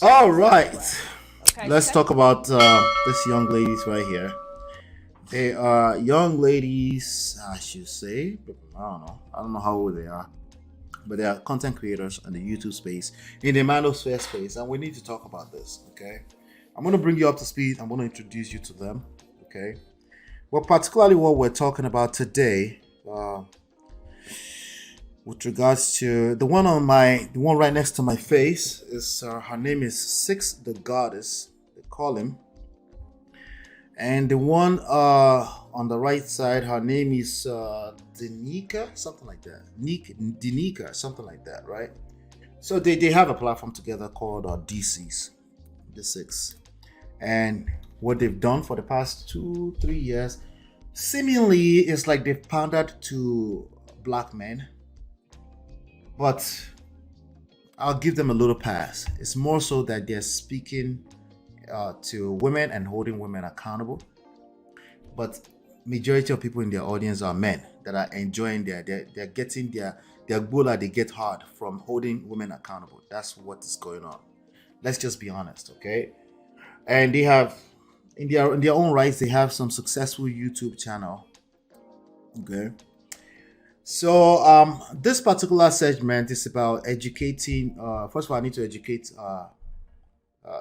All right. Okay, Let's check. talk about these young ladies right here. They are young ladies, I should say. I don't know. I don't know how old they are, but they are content creators in the YouTube space, in the manosphere space, and we need to talk about this. Okay, I'm gonna bring you up to speed. I'm gonna introduce you to them. Okay, well, particularly what we're talking about today, with regards to the one right next to my face is her name is Six the Goddess. They call him. And the one on the right side, her name is Denika, something like that. Denika, something like that, right? So they have a platform together called DCs, the Six. And what they've done for the past 2, 3 years, seemingly, it's like they've pandered to black men. But I'll give them a little pass. It's more so that they're speaking to women and holding women accountable. But majority of people in their audience are men that are enjoying they're getting their gula they get hard from holding women accountable. That's what is going on. Let's just be honest, okay? And they have in their own rights they have some successful YouTube channel. Okay. So this particular segment is about educating first of all I need to educate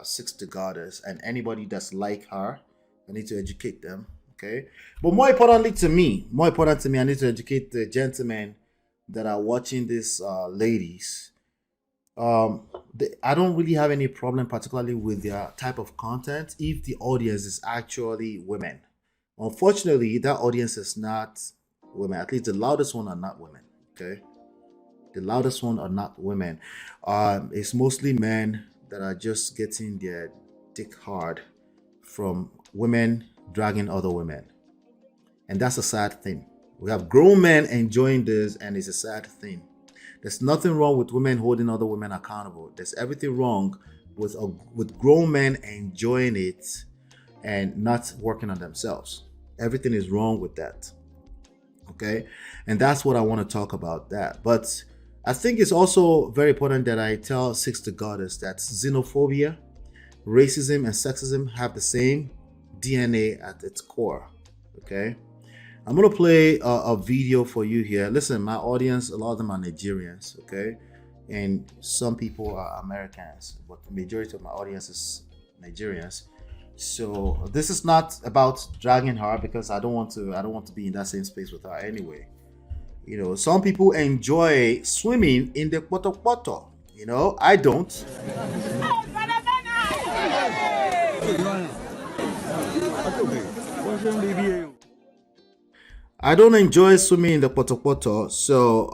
Six the Goddess and anybody that's like her. I need to educate them. Okay. But more important to me, I need to educate the gentlemen that are watching these ladies. I don't really have any problem, particularly with their type of content, if the audience is actually women. Unfortunately, that audience is not women. At least the loudest one are not women. Okay, the loudest one are not women. It's mostly men that are just getting their dick hard from women dragging other women. And that's a sad thing. We have grown men enjoying this, and it's a sad thing. There's nothing wrong with women holding other women accountable. There's everything wrong with grown men enjoying it and not working on themselves. Everything is wrong with that. Okay, and that's what I want to talk about. That, but I think it's also very important that I tell Six the Goddess that xenophobia, racism, and sexism have the same DNA at its core. Okay, I'm gonna play a video for you here. Listen, my audience, a lot of them are Nigerians. Okay, and some people are Americans, but the majority of my audience is Nigerians. So this is not about dragging her because I don't want to. I don't want to be in that same space with her anyway. Some people enjoy swimming in the poto poto. I don't. I don't enjoy swimming in the poto poto, so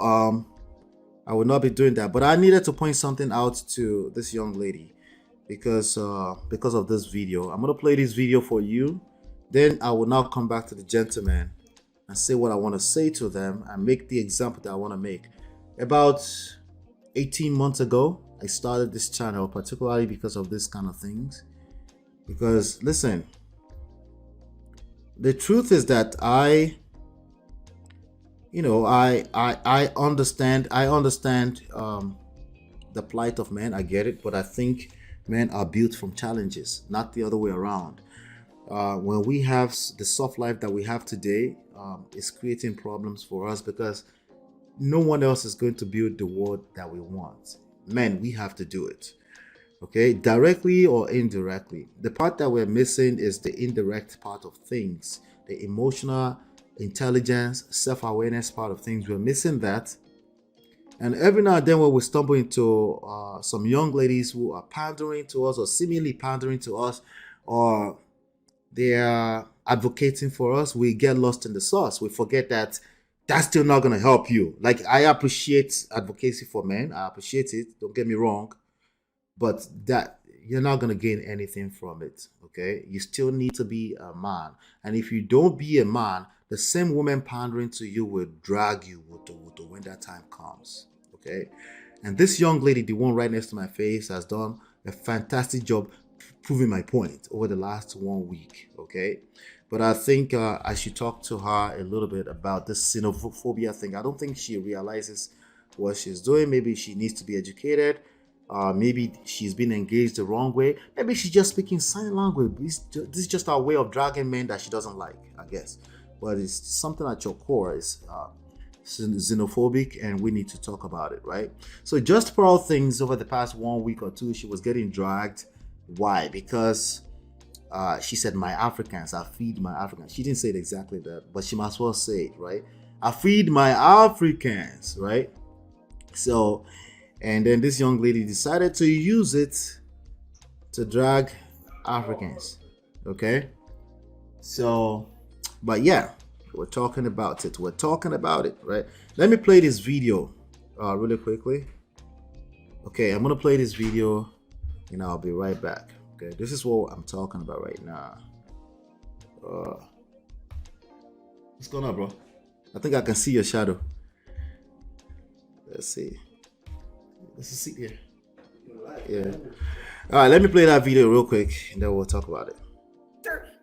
I will not be doing that. But I needed to point something out to this young lady because of this video. I'm gonna play this video for you. Then I will now come back to the gentleman and say what I want to say to them and make the example that I want to make. About 18 months ago, I started this channel particularly because of this kind of things. Because listen, the truth is that I understand the plight of men. I get it, but I think men are built from challenges, not the other way around. When we have the soft life that we have today, it's creating problems for us because no one else is going to build the world that we want. Men, we have to do it. Okay, directly or indirectly. The part that we're missing is the indirect part of things, the emotional intelligence, self-awareness part of things. We're missing that. And every now and then when we stumble into some young ladies who are pandering to us or seemingly pandering to us, or they are advocating for us, we get lost in the sauce. We forget that that's still not going to help you. Like, I appreciate advocacy for men. I appreciate it. Don't get me wrong. But that you're not going to gain anything from it. Okay. You still need to be a man. And if you don't be a man, the same woman pandering to you will drag you when that time comes. Okay. And this young lady, the one right next to my face, has done a fantastic job proving my point over the last 1 week. Okay. But I think I should talk to her a little bit about this xenophobia thing. I don't think she realizes what she's doing. Maybe she needs to be educated. Maybe she's been engaged the wrong way. Maybe she's just speaking sign language. This is just our way of dragging men that she doesn't like, I guess. But it's something at your core is xenophobic, and we need to talk about it, right? So just for all things, over the past 1 week or two, she was getting dragged. Why? Because she said, "My Africans, I feed my Africans." She didn't say it exactly that, but she might as well say it, right? I feed my Africans, right? So, and then this young lady decided to use it to drag Africans, okay? So, but yeah, we're talking about it. We're talking about it, right? Let me play this video really quickly. Okay, I'm gonna play this video and I'll be right back. Okay, this is what I'm talking about right now. What's going on, bro? I think I can see your shadow. Let's see. Let's see here. Yeah. All right, let me play that video real quick and then we'll talk about it.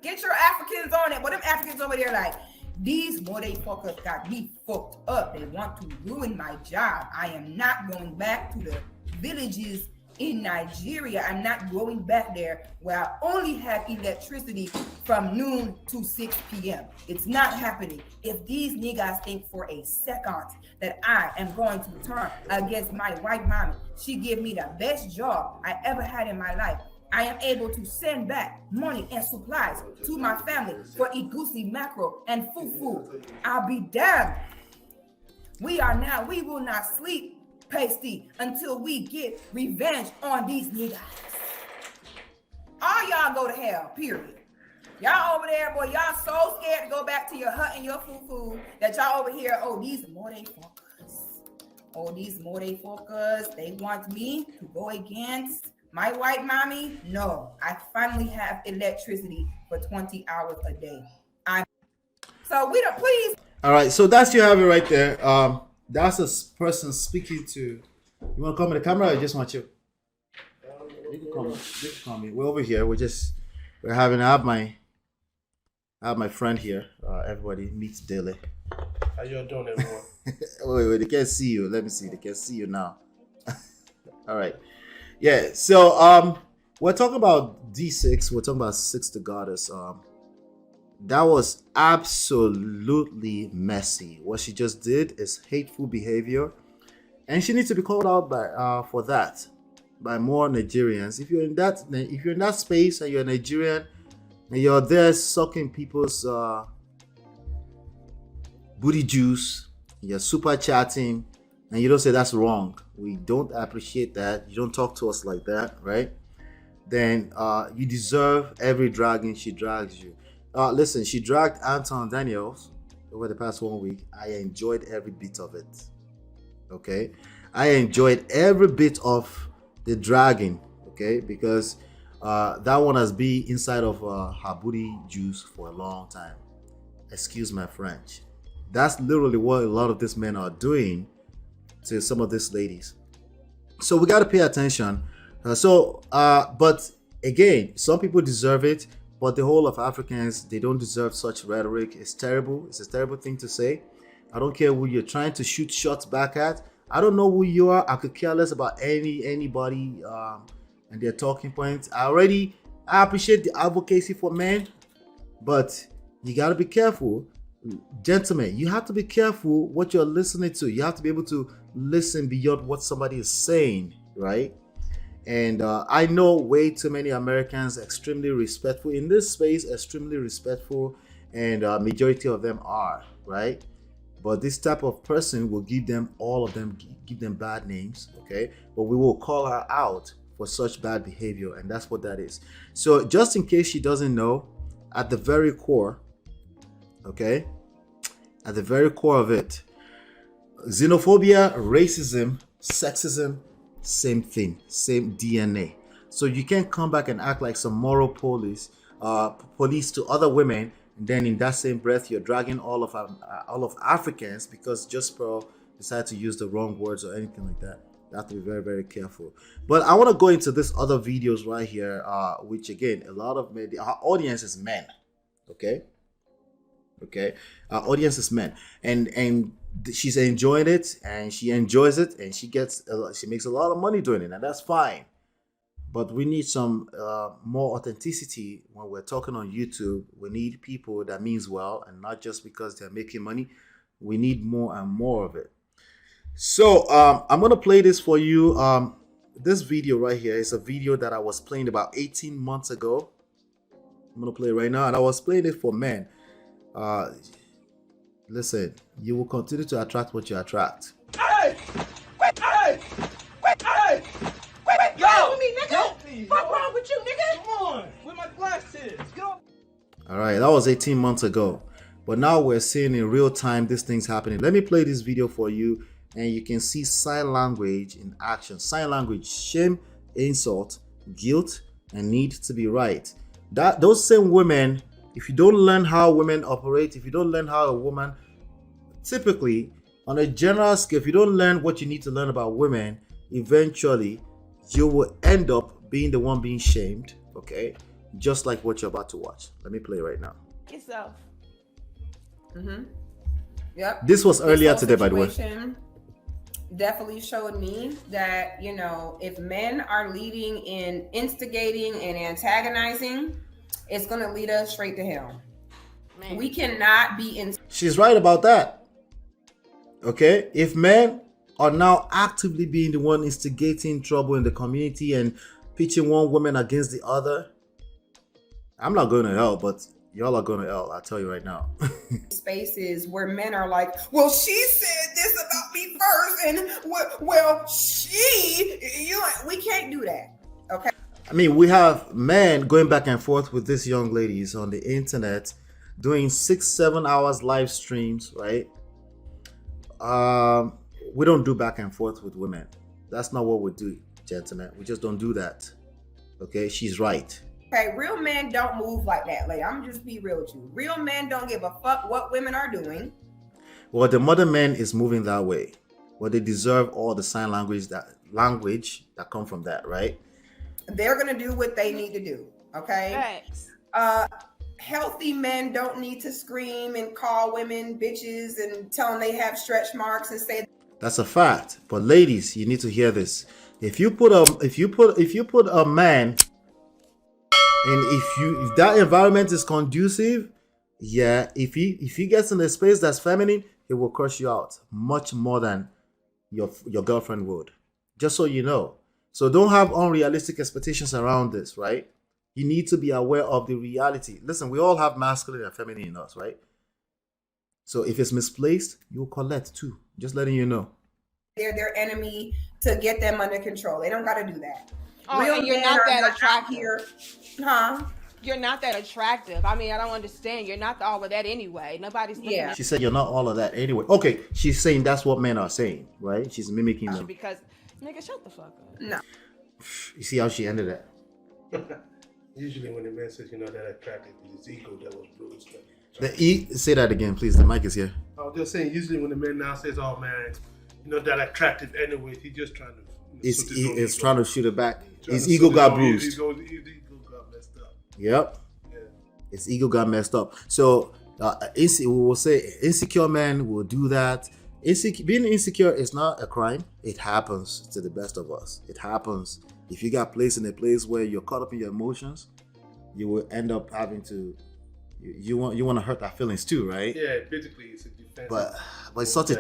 Get your Africans on it. But them Africans over there like, these motherfuckers got me fucked up. They want to ruin my job. I am not going back to the villages in Nigeria. I'm not going back there where I only have electricity from noon to 6 p.m. It's not happening. If these niggas think for a second that I am going to turn against my white mommy, she gave me the best job I ever had in my life. I am able to send back money and supplies to my family for igusi mackerel and fufu. I'll be damned. We will not sleep, pasty, until we get revenge on these niggas. All y'all go to hell, period. Y'all over there, boy, y'all so scared to go back to your hut and your fufu that y'all over here, oh, these more they fuckers. Oh, these more they fuckers. They want me to go against my white mommy. No, I finally have electricity for 20 hours a day. So we don't please. All right, so that's you have it right there. That's a person speaking to. You want to come in the camera? Or I just want you. You can come. You can come in. We're over here. I have my friend here. Everybody meets daily. How y'all doing, everyone? Wait, they can't see you. Let me see. They can see you now. All right. Yeah. So we're talking about D6. We're talking about Six the Goddess. That was absolutely messy. What she just did is hateful behavior, and she needs to be called out by for that by more Nigerians. If you're in that space and you're Nigerian and you're there sucking people's booty juice, you're super chatting, and you don't say that's wrong. We don't appreciate that. You don't talk to us like that, right? Then you deserve every dragging she drags you. Listen, she dragged Anton Daniels over the past 1 week. I enjoyed every bit of it. Okay? I enjoyed every bit of the dragging. Okay? Because that one has been inside of her booty juice for a long time. Excuse my French. That's literally what a lot of these men are doing to some of these ladies. So we got to pay attention. But again, some people deserve it. But the whole of Africans, they don't deserve such rhetoric. It's terrible. It's a terrible thing to say. I don't care who you're trying to shoot shots back at. I don't know who you are. I could care less about anybody and their talking points. I appreciate the advocacy for men, but you got to be careful. Gentlemen, you have to be careful what you're listening to. You have to be able to listen beyond what somebody is saying, right? And I know way too many Americans extremely respectful in this space, extremely respectful, and majority of them are, right? But this type of person will give them bad names, okay? But we will call her out for such bad behavior, and that's what that is. So just in case she doesn't know, at the very core, okay, at the very core of it, xenophobia, racism, sexism, same thing, same DNA. So you can't come back and act like some moral police to other women, and then in that same breath you're dragging all of Africans because just decide to use the wrong words or anything like that. You have to be very, very careful. But I want to go into this other videos right here, which again, a lot of our audience is men. Okay, our audience is men, and she's enjoying it and she enjoys it and she makes a lot of money doing it, and that's fine. But we need some more authenticity when we're talking on YouTube. We need people that means well, and not just because they're making money. We need more and more of it. So I'm gonna play this for you. This video right here is a video that I was playing about 18 months ago. I'm gonna play it right now, and I was playing it for men. Listen, you will continue to attract what you attract. Hey! Wait! Hey! Wait! Hey! Wait! Yo! Me, nigga! What's wrong with you, nigga? Come on! Where my glasses? Go! All right, that was 18 months ago. But now we're seeing in real time these things happening. Let me play this video for you, and you can see sign language in action. Sign language: shame, insult, guilt, and need to be right. Those same women, if you don't learn how women operate, if you don't learn how a woman, typically, on a general scale, if you don't learn what you need to learn about women, eventually you will end up being the one being shamed, okay? Just like what you're about to watch. Let me play right now. Yourself. Yep. This was earlier whole today, by the way. situation definitely showed me that, you know, if men are leading in instigating and antagonizing, it's going to lead us straight to hell. Man. We cannot be in. She's right about that. Okay? If men are now actively being the one instigating trouble in the community and pitching one woman against the other, I'm not going to hell, but y'all are going to hell. I'll tell you right now. Spaces where men are like, well, she said this about me first, and well, we can't do that. Okay. I mean, we have men going back and forth with these young ladies on the internet, doing 6-7 hours live streams, right? We don't do back and forth with women. That's not what we do, gentlemen. We just don't do that. Okay, she's right. Okay, real men don't move like that. Like, I'm just be real with you. Real men don't give a fuck what women are doing. Well, the modern man is moving that way. Well, they deserve all the sign language that come from that, right? They're gonna do what they need to do. Okay. Facts. Healthy men don't need to scream and call women bitches and tell them they have stretch marks and say. That's a fact. But ladies, you need to hear this. If you put a man, and if that environment is conducive, yeah, if he gets in a space that's feminine, it will crush you out much more than your girlfriend would. Just so you know. So don't have unrealistic expectations around this, right? You need to be aware of the reality. Listen, we all have masculine and feminine in us, right? So if it's misplaced, you'll collect too. Just letting you know. They're their enemy to get them under control. They don't got to do that. Oh, Real and you're men not are that out attractive. here, huh? You're not that attractive. I mean, I don't understand. You're not all of that anyway. Nobody's looking Yeah. at She said you're not all of that anyway. Okay, she's saying that's what men are saying, right? She's mimicking you them. because, nigga, shut the fuck up. No. You see how she ended it? Usually when the man says you're not that attractive, it's his ego that was bruised. Say that again, please. The mic is here. I was just saying, usually when the man now says, oh man, you're not that attractive anyway, he's just trying to... It's trying to shoot it back. His to ego shoot got his bruised. His ego got messed up. Yep. Yeah. His ego got messed up. So we will say insecure men will do that. Being insecure is not a crime. It happens to the best of us. It happens. If you got placed in a place where you're caught up in your emotions, you will end up having to. You want to hurt our feelings too, right? Yeah, basically it's a defense. But it's such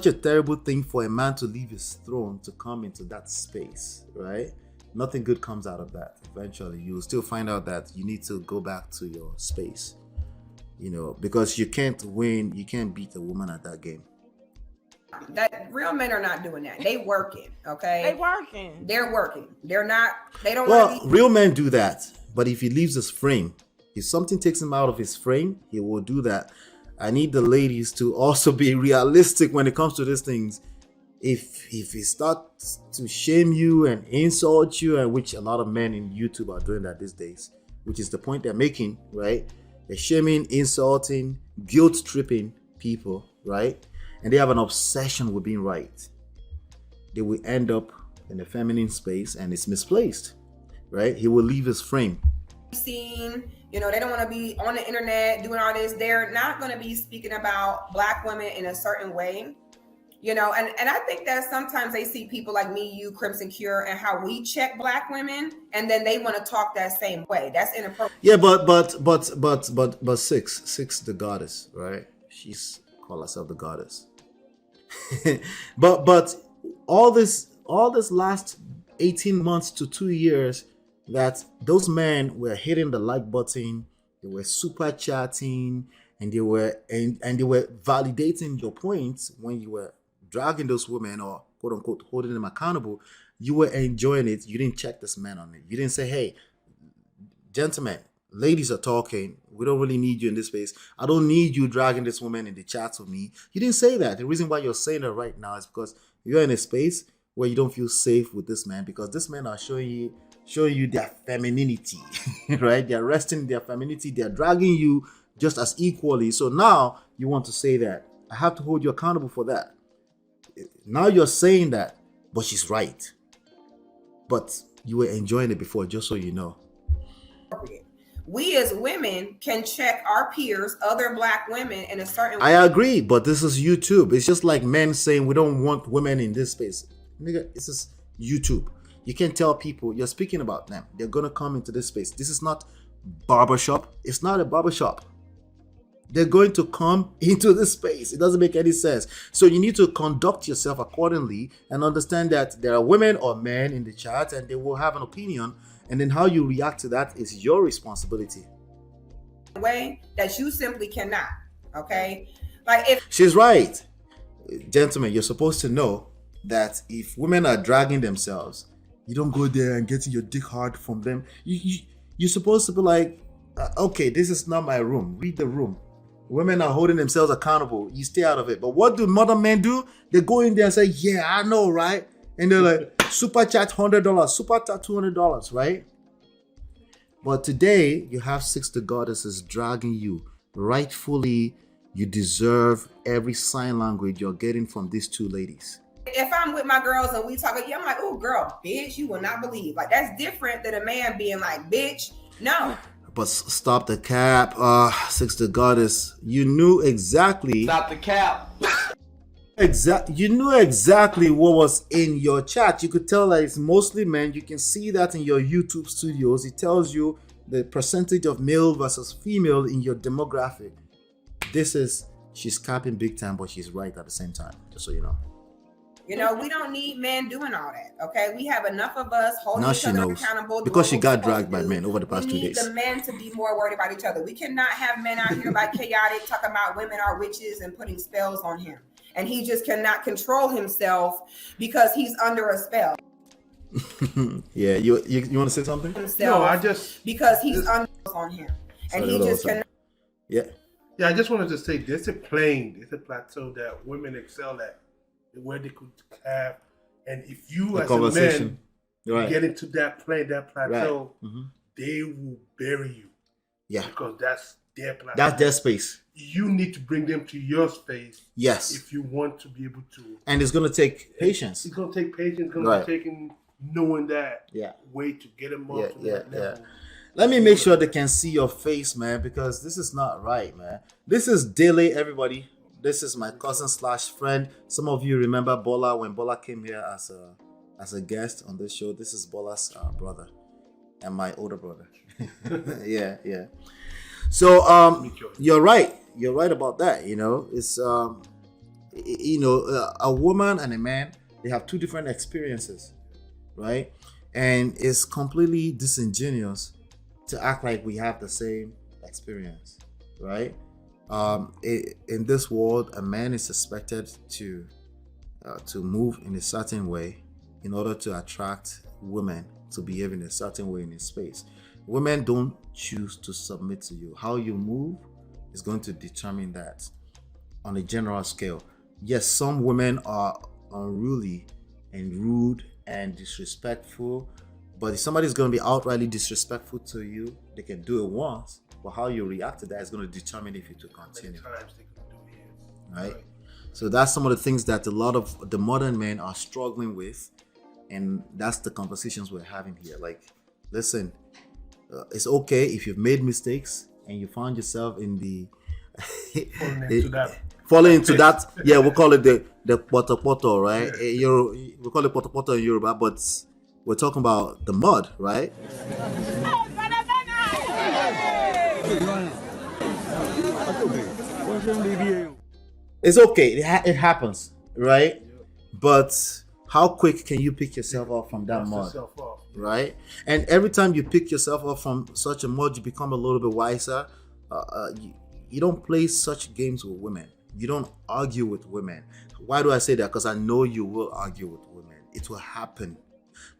a terrible thing for a man to leave his throne to come into that space, right? Nothing good comes out of that. Eventually, you will still find out that you need to go back to your space, because you can't win, you can't beat a woman at that game. That real men are not doing that. They working, okay? They working. They're working. They're not. They don't. Well, want to real men do that, but if he leaves his frame, if something takes him out of his frame, he will do that. I need the ladies to also be realistic when it comes to these things. If he starts to shame you and insult you, and which a lot of men in YouTube are doing that these days, which is the point they're making, right? They're shaming, insulting, guilt tripping people, right? And they have an obsession with being right. They will end up in a feminine space and it's misplaced, right? He will leave his frame. seen, you know, they don't want to be on the internet doing all this. They're not going to be speaking about Black women in a certain way, you know, and I think that sometimes they see people like me, you, Crimson Cure, and how we check Black women, and then they want to talk that same way. That's inappropriate. Yeah, but Six the goddess, right? She's called herself the goddess. but all this last 18 months to 2 years that those men were hitting the like button, they were super chatting, and they were validating your points when you were dragging those women or quote unquote holding them accountable. You were enjoying it. You didn't check this man on it. You didn't say, hey, gentlemen, ladies are talking. We don't really need you in this space. I don't need you dragging this woman in the chats with me. You didn't say that. The reason why you're saying that right now is because you're in a space where you don't feel safe with this man, because this man are showing you their femininity, right? They're resting their femininity. They're dragging you just as equally. So now you want to say that I have to hold you accountable for that. Now you're saying that, but she's right. But you were enjoying it before, just so you know. We as women can check our peers, other Black women, in a certain way. I agree, but this is YouTube. It's just like men saying we don't want women in this space. Nigga, this is YouTube. You can tell people you're speaking about them. They're gonna come into this space. This is not barbershop. It's not a barbershop. They're going to come into this space. It doesn't make any sense. So you need to conduct yourself accordingly and understand that there are women or men in the chat and they will have an opinion. And then how you react to that is your responsibility. Way that you simply cannot. Okay? Like if she's right. Gentlemen, you're supposed to know that if women are dragging themselves, you don't go there and getting your dick hard from them. You're supposed to be like, okay, this is not my room. Read the room. Women are holding themselves accountable. You stay out of it. But what do modern men do? They go in there and say, yeah, I know, right? And they're like, super chat $100, super chat $200, right? But today, you have Six the goddesses dragging you. Rightfully, you deserve every sign language you're getting from these two ladies. If I'm with my girls and we talk, I'm like, oh, girl, bitch, you will not believe. Like, that's different than a man being like, bitch, no. But stop the cap, Six the goddess. You knew exactly. Stop the cap. You knew exactly what was in your chat. You could tell that it's mostly men. You can see that in your YouTube studios. It tells you the percentage of male versus female in your demographic. She's capping big time, but she's right at the same time, just so you know. You know, we don't need men doing all that, okay? We have enough of us holding each other accountable. Because she got dragged by men over the past 2 days. We need the men to be more worried about each other. We cannot have men out here like chaotic, talking about women are witches and putting spells on him. And he just cannot control himself because he's under a spell. Yeah, you want to say something? No, I just... Because he's under on him. And he just cannot... Yeah. Yeah, I just wanted to say there's a plateau that women excel at, where they could have, and if you as a man get into that plateau, they will bury you. Yeah. Because that's their plateau. That's their space. You need to bring them to your space. Yes. If you want to be able to. And it's going to take patience. It's going to take patience. It's going to take knowing that way to get them up to that level. Let me make sure they can see your face, man, because this is not right, man. This is Dele, everybody. This is my cousin / friend. Some of you remember Bola when Bola came here as a guest on this show. This is Bola's brother and my older brother. Yeah. So you're right. You're right about that. You know, it's a woman and a man, they have two different experiences, right? And it's completely disingenuous to act like we have the same experience, right? In this world, a man is expected to move in a certain way in order to attract women to behave in a certain way in his space. Women don't choose to submit to you. How you move is going to determine that on a general scale. Yes, some women are unruly and rude and disrespectful, but if somebody's going to be outrightly disrespectful to you, they can do it once. But how you react to that is going to determine if it will continue. Right? So that's some of the things that a lot of the modern men are struggling with. And that's the conversations we're having here. Like, listen, It's okay if you've made mistakes and you found yourself in the falling into that. Yeah, we'll call it the poto, right? We call it poto in Yoruba, but we're talking about the mud, right? It's okay. It happens, right? But how quick can you pick yourself up from that mud, right? And every time you pick yourself up from such a mud, you become a little bit wiser. You don't play such games with women. You don't argue with women. Why do I say that? Because I know you will argue with women. It will happen.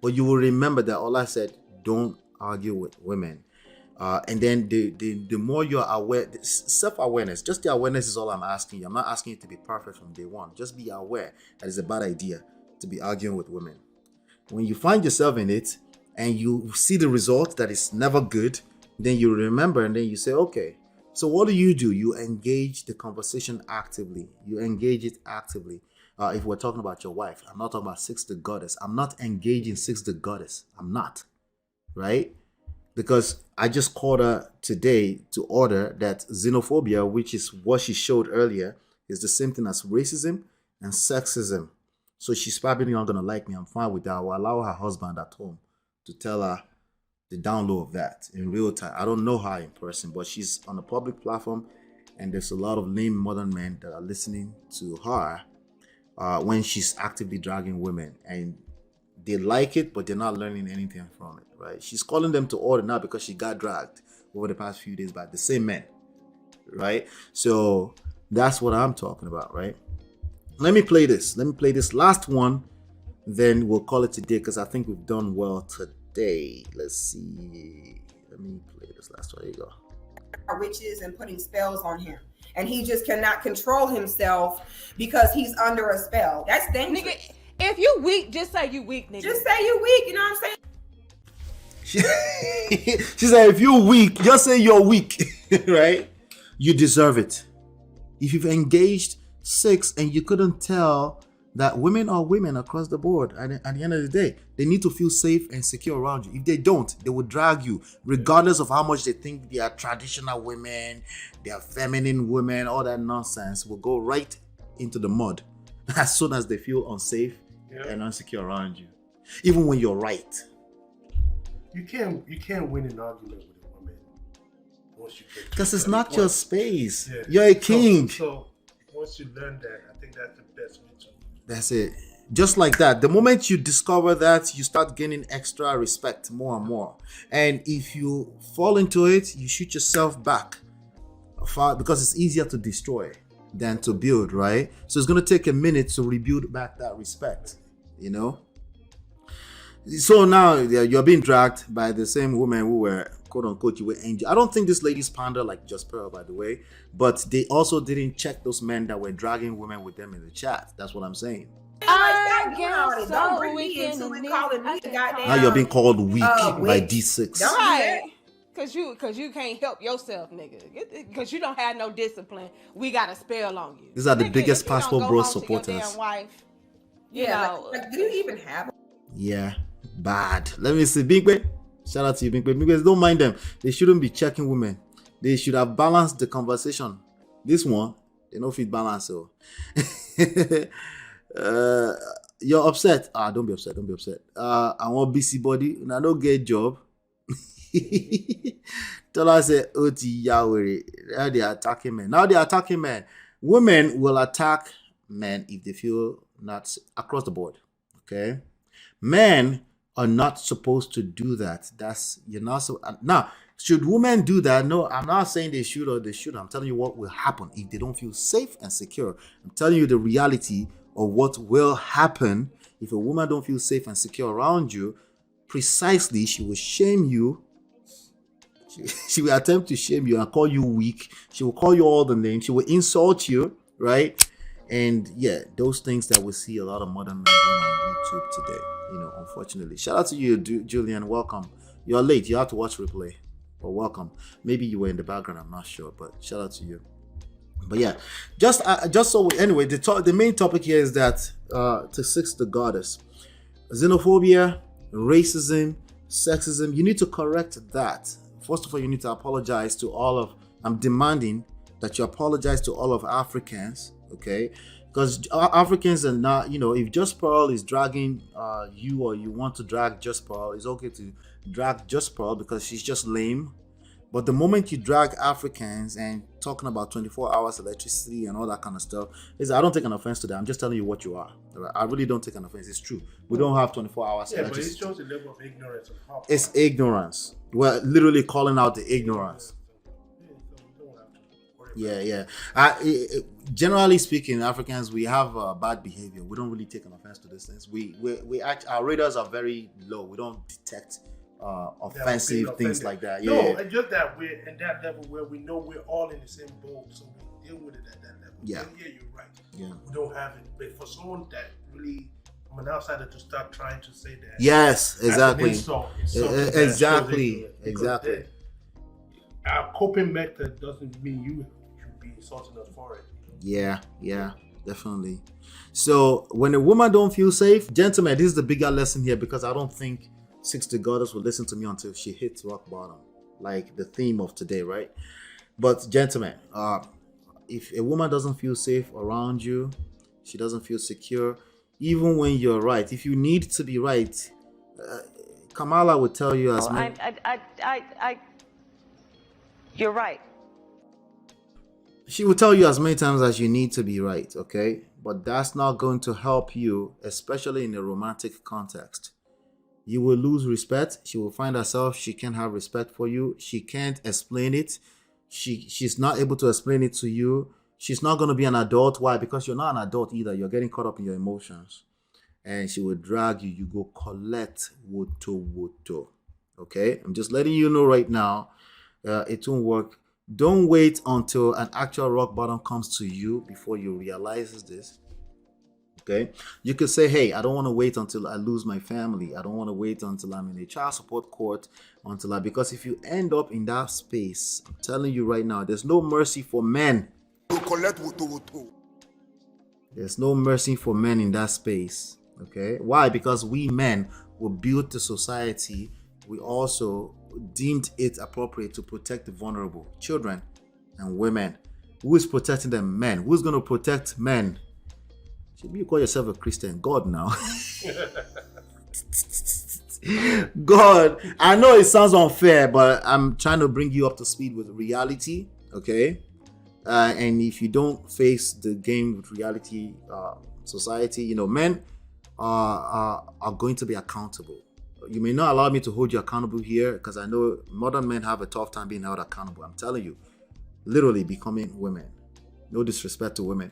But you will remember that all I said, don't argue with women. And then the more you're aware, self-awareness, just the awareness is all I'm asking you. I'm not asking you to be perfect from day one. Just be aware that it's a bad idea to be arguing with women. When you find yourself in it and you see the result that is never good, then you remember and then you say, okay, so what do? You engage the conversation actively. You engage it actively. If we're talking about your wife, I'm not talking about Six the Goddess. I'm not engaging Six the Goddess. I'm not, right? Because I just called her today to order that xenophobia, which is what she showed earlier, is the same thing as racism and sexism. So she's probably not going to like me. I'm fine with that. I will allow her husband at home to tell her the download of that in real time. I don't know her in person, but she's on a public platform and there's a lot of lame modern men that are listening to her when she's actively dragging women. And they like it, but they're not learning anything from it, right? She's calling them to order now because she got dragged over the past few days by the same men, right? So that's what I'm talking about, right? Let me play this last one, then we'll call it today because I think we've done well today. Let's see. Let me play this last one. There you go. Witches and putting spells on him. And he just cannot control himself because he's under a spell. That's dangerous. Nigga, if you weak, just say you weak, nigga. Just say you weak, you know what I'm saying? She said, if you're weak, just say you're weak, right? You deserve it. If you've engaged Six and you couldn't tell that women are women across the board, and at the end of the day, they need to feel safe and secure around you. If they don't, they will drag you, regardless of how much they think they are traditional women, they are feminine women, all that nonsense will go right into the mud as soon as they feel unsafe and insecure around you, even when you're right. You can't win an argument with a woman once you get, because it's not your space. Yeah. You're a king. So once you learn that, I think that's the best way to. That's it. Just like that. The moment you discover that, you start gaining extra respect more and more. And if you fall into it, you shoot yourself back far because it's easier to destroy than to build, right? So it's going to take a minute to rebuild back that respect, you know? So now you're being dragged by the same women who were, quote unquote, you were angel. I don't think this lady's pander like Just Pearl, by the way, but they also didn't check those men that were dragging women with them in the chat. That's what I'm saying. Don't bring me into it, calling me the goddamn. Now you're being called weak by D6. Right. Cause you can't help yourself, nigga. Cause you don't have no discipline. We got a spell on you. These are the biggest Passport Bros supporters. Wife, like, do you even have them? Yeah, bad. Let me see. Big shout out to you, Big Because don't mind them. They shouldn't be checking women. They should have balanced the conversation. This one, they don't fit balance. So you're upset. Don't be upset. I want busybody and I don't get job. Tell us Oti Yahweh. Now they are attacking men. Women will attack men if they feel not across the board. Okay. Men are not supposed to do that. You're not so. Now, should women do that? No, I'm not saying they should or they shouldn't. I'm telling you what will happen if they don't feel safe and secure. I'm telling you the reality of what will happen if a woman don't feel safe and secure around you. Precisely, she will shame you. She will attempt to shame you and call you weak. She will call you all the names. She will insult you, right? And yeah, those things that we see a lot of modern men doing on YouTube today, unfortunately. Shout out to you, Julian. Welcome. You're late. You have to watch replay. But welcome. Maybe you were in the background. I'm not sure, but shout out to you. But yeah, just so anyway, the main topic here is that to Six the Goddess, xenophobia, racism, sexism. You need to correct that. first of all, you need to apologize to all of, I'm demanding that you apologize to all of Africans, okay? Because Africans are not, if Just Pearl is dragging you, or you want to drag Just Pearl, it's okay to drag Just Pearl because she's just lame. But the moment you drag Africans and talking about 24 hours electricity and all that kind of stuff, I don't take an offense to that. I'm just telling you what you are. I really don't take an offense. It's true. We don't have 24 hours electricity. But it shows a level of ignorance. It's ignorance. We're literally calling out the ignorance. Yeah. Generally speaking, Africans, we have bad behavior. We don't really take an offense to these things. Our radars are very low. We don't detect offensive things like that. No, and just that we're in that level where we know we're all in the same boat, so we deal with it at that level. Yeah, you're right. Yeah, we don't have it, but for someone that really, from an outsider, to start trying to say that, yes, exactly, exactly. Our coping method doesn't mean you should be insulting us for it. Yeah, definitely. So when a woman don't feel safe, gentlemen, this is the bigger lesson here, because I don't think Six the Goddess will listen to me until she hits rock bottom, like the theme of today, right? But gentlemen, if a woman doesn't feel safe around you, she doesn't feel secure, even when you're right, if you need to be right, Kamala would tell you as many... You're right. She will tell you as many times as you need to be right, okay? But that's not going to help you, especially in a romantic context. You will lose respect. She will find herself, she can't have respect for you. She can't explain it. She's not able to explain it to you. She's not going to be an adult. Why? Because you're not an adult either. You're getting caught up in your emotions. And she will drag you. You go collect woto. Okay? I'm just letting you know right now. It won't work. Don't wait until an actual rock bottom comes to you before you realize this. Okay, you could say, hey, I don't want to wait until I lose my family. I don't want to wait until I'm in a child support court, because if you end up in that space, I'm telling you right now, there's no mercy for men. There's no mercy for men in that space. Okay, why? Because we men will build the society. We also deemed it appropriate to protect the vulnerable, children and women. Who is protecting them? Men. Who's going to protect men? You call yourself a Christian. God now. God. I know it sounds unfair, but I'm trying to bring you up to speed with reality. Okay? And if you don't face the game with reality, society, men are going to be accountable. You may not allow me to hold you accountable here, because I know modern men have a tough time being held accountable. I'm telling you, literally becoming women. No disrespect to women,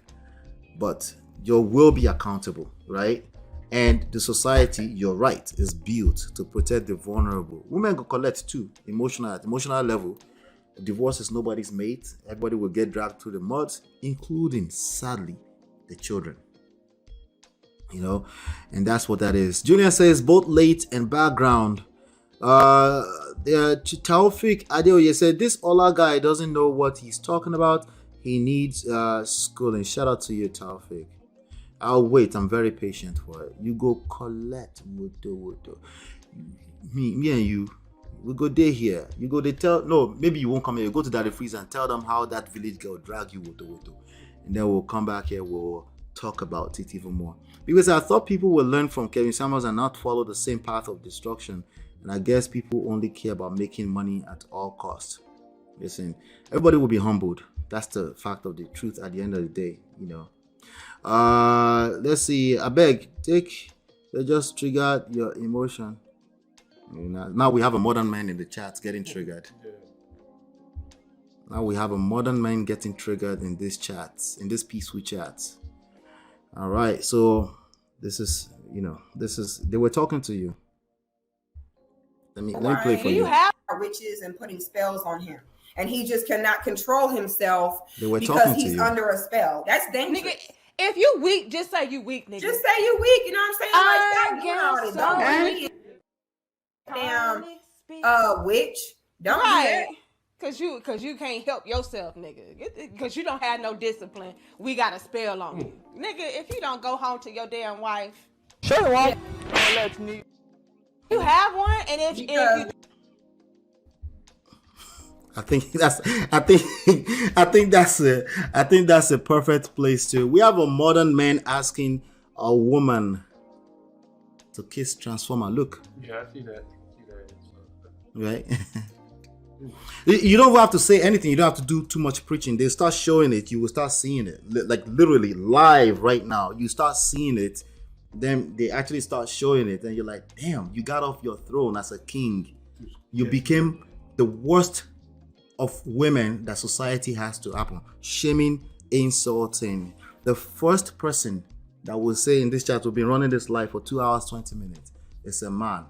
but you will be accountable, right? And the society, you're right, is built to protect the vulnerable. Women go collect too, emotional level. Divorce is nobody's mate. Everybody will get dragged through the mud, including, sadly, the children. And that's what that is. Junior says both late and background. Taufik Adeoye said this Ola guy doesn't know what he's talking about. He needs schooling. Shout out to you, Taufik. I'll wait. I'm very patient for it. You go collect woto. Me and you, we go there here. You go they tell, no, maybe you won't come here. You go to Daddy Freeze and tell them how that village girl drag you woto. And then we'll come back here. We'll talk about it even more. Because I thought people will learn from Kevin Samuels and not follow the same path of destruction. And I guess people only care about making money at all costs. Listen, everybody will be humbled. That's the fact of the truth at the end of the day, Let's see. I beg, they just triggered your emotion. Now we have a modern man in the chat getting triggered. Now we have a modern man getting triggered in this chat, in this peaceful chat. All right, so this is they were talking to you. Let me play for you. You have witches and putting spells on him, and he just cannot control himself because he's under a spell. That's dangerous. Nigga, if you weak, just say you weak, nigga. Just say you weak. You know what I'm saying? Like, damn witch. Don't do that. Cause you can't help yourself, nigga. Cause you don't have no discipline. We got a spell on you, nigga. If you don't go home to your damn wife, sure, you have one, and if you I think that's a perfect place to. We have a modern man asking a woman to kiss Transformer. Look. Yeah, I see that. Right. You don't have to say anything. You don't have to do too much preaching. They start showing it. You will start seeing it, like literally live right now. You start seeing it. Then they actually start showing it, and you're like, damn, you got off your throne as a king. You became the worst of women that society has to happen. Shaming, insulting. The first person that will say in this chat, we've been running this live for 2 hours, 20 minutes, is a man.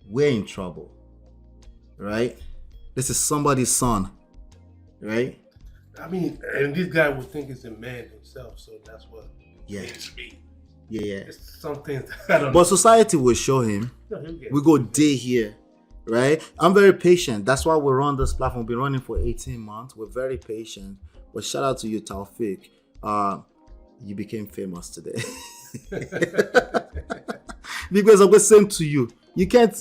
We're in trouble. Right? This is somebody's son. Right? I mean, and this guy would think it's a man himself, so that's what it's me. Yeah. It's something I don't know. But society will show him. We go day here. Right? I'm very patient. That's why we're on this platform. We've been running for 18 months. We're very patient. But shout out to you, Taufik. You became famous today. Because I'm the same to you. You can't.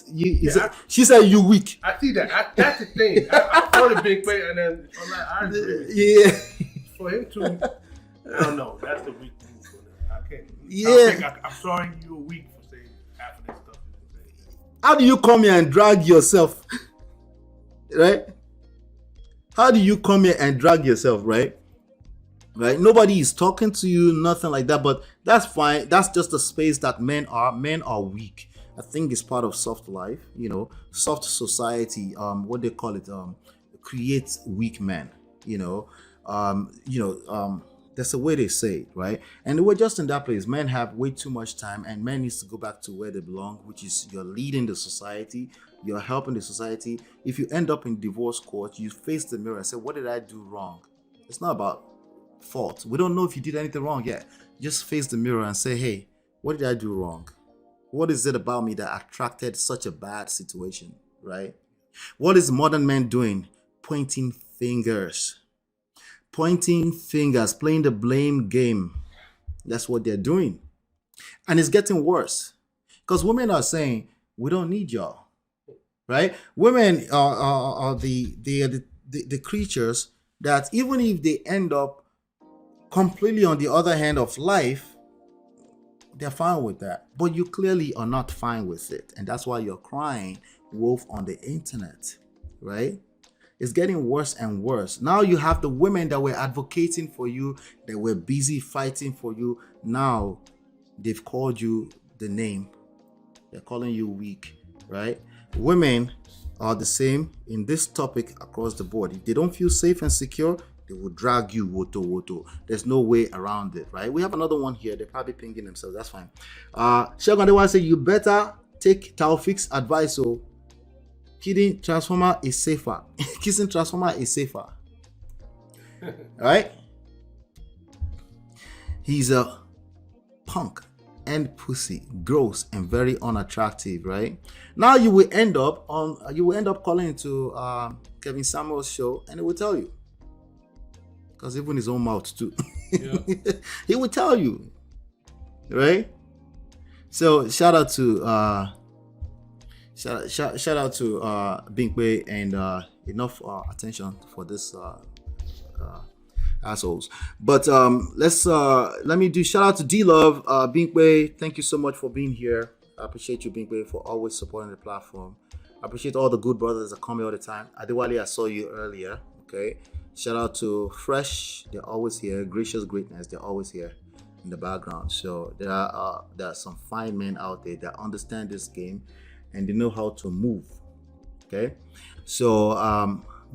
She said you weak. I see that. That's the thing. I saw the big way, and then I'm like, I agree. Yeah. For him to, I don't know. That's the weak thing for them. I can't. Yeah. I'm sorry you're weak for saying half of this stuff. How do you come here and drag yourself? Right? How do you come here and drag yourself? Right? Right? Nobody is talking to you, nothing like that. But that's fine. That's just a space that men are weak. I think it's part of soft life, soft society. What they call it, creates weak men. That's the way they say it, right? And we're just in that place. Men have way too much time, and men needs to go back to where they belong, which is you're leading the society, you're helping the society. If you end up in divorce court, you face the mirror and say, "What did I do wrong?" It's not about fault. We don't know if you did anything wrong yet. Just face the mirror and say, "Hey, what did I do wrong? What is it about me that attracted such a bad situation?" Right? What is modern men doing? Pointing fingers, playing the blame game. That's what they're doing. And it's getting worse because women are saying, we don't need y'all, right? Women are the creatures that even if they end up completely on the other hand of life, they're fine with that. But you clearly are not fine with it. And that's why you're crying wolf on the internet, right? It's getting worse and worse. Now you have the women that were advocating for you, that were busy fighting for you. Now they've called you the name. They're calling you weak, right? Women are the same in this topic across the board. If they don't feel safe and secure, they will drag you woto. There's no way around it, right? We have another one here. They're probably pinging themselves. That's fine. Shogun, they want to say you better take Taufik's advice. So kidding Transformer is safer. Kissing Transformer is safer. Right? He's a punk and pussy, gross and very unattractive, right? Now you will end up calling into Kevin Samuel's show, and he will tell you. Because even his own mouth too. Yeah. He will tell you. Right? So shout out to Binkwe, and enough attention for this assholes. But let me do shout out to D-Love, Binkwe. Thank you so much for being here. I appreciate you, Binkwe, for always supporting the platform. I appreciate all the good brothers that come here all the time. Adewale, I saw you earlier. Okay. Shout out to Fresh, they're always here. Gracious Greatness, they're always here in the background. So there are some fine men out there that understand this game and they know how to move. Okay, so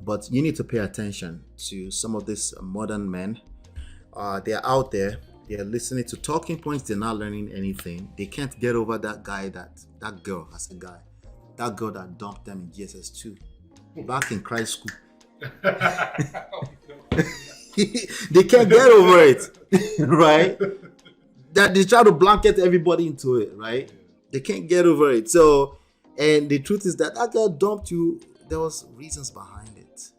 but you need to pay attention to some of these modern men. They're out there, they're listening to talking points, they're not learning anything. They can't get over that girl that dumped them in GSS2 back in Christ school. They can't get over it, right? That they try to blanket everybody into it, right? They can't get over it. So, and the truth is that girl dumped you. There was reasons behind it,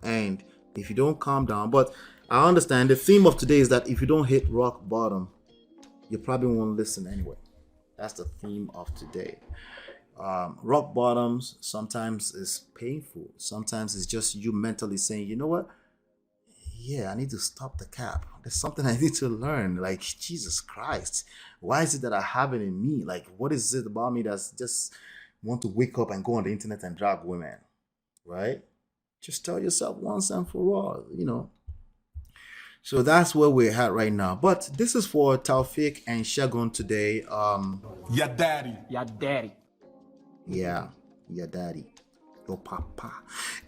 and if you don't calm down, but I understand the theme of today is that if you don't hit rock bottom, you probably won't listen anyway. That's the theme of today. rock bottoms. Sometimes it's painful. Sometimes it's just you mentally saying, you know what? Yeah, I need to stop the cap. There's something I need to learn. Like, Jesus Christ, why is it that I have it in me? Like, what is it about me that's just want to wake up and go on the internet and drag women, right? Just tell yourself once and for all, you know. So that's where we're at right now. But this is for Taufik and Shagun today. Your daddy. Yeah, your daddy. Your papa.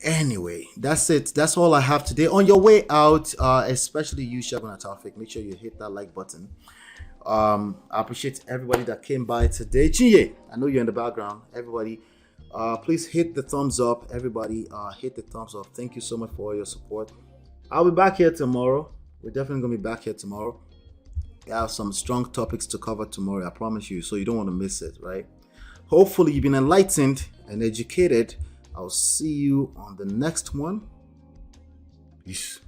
Anyway, that's it. That's all I have today. On your way out, especially you, Shagun and Taufik, make sure you hit that like button. I appreciate everybody that came by today. Chinye, I know you're in the background. Everybody, please hit the thumbs up. Everybody, hit the thumbs up. Thank you so much for all your support. I'll be back here tomorrow. We're definitely going to be back here tomorrow. We have some strong topics to cover tomorrow, I promise you. So you don't want to miss it, right? Hopefully you've been enlightened and educated. I'll see you on the next one. Peace.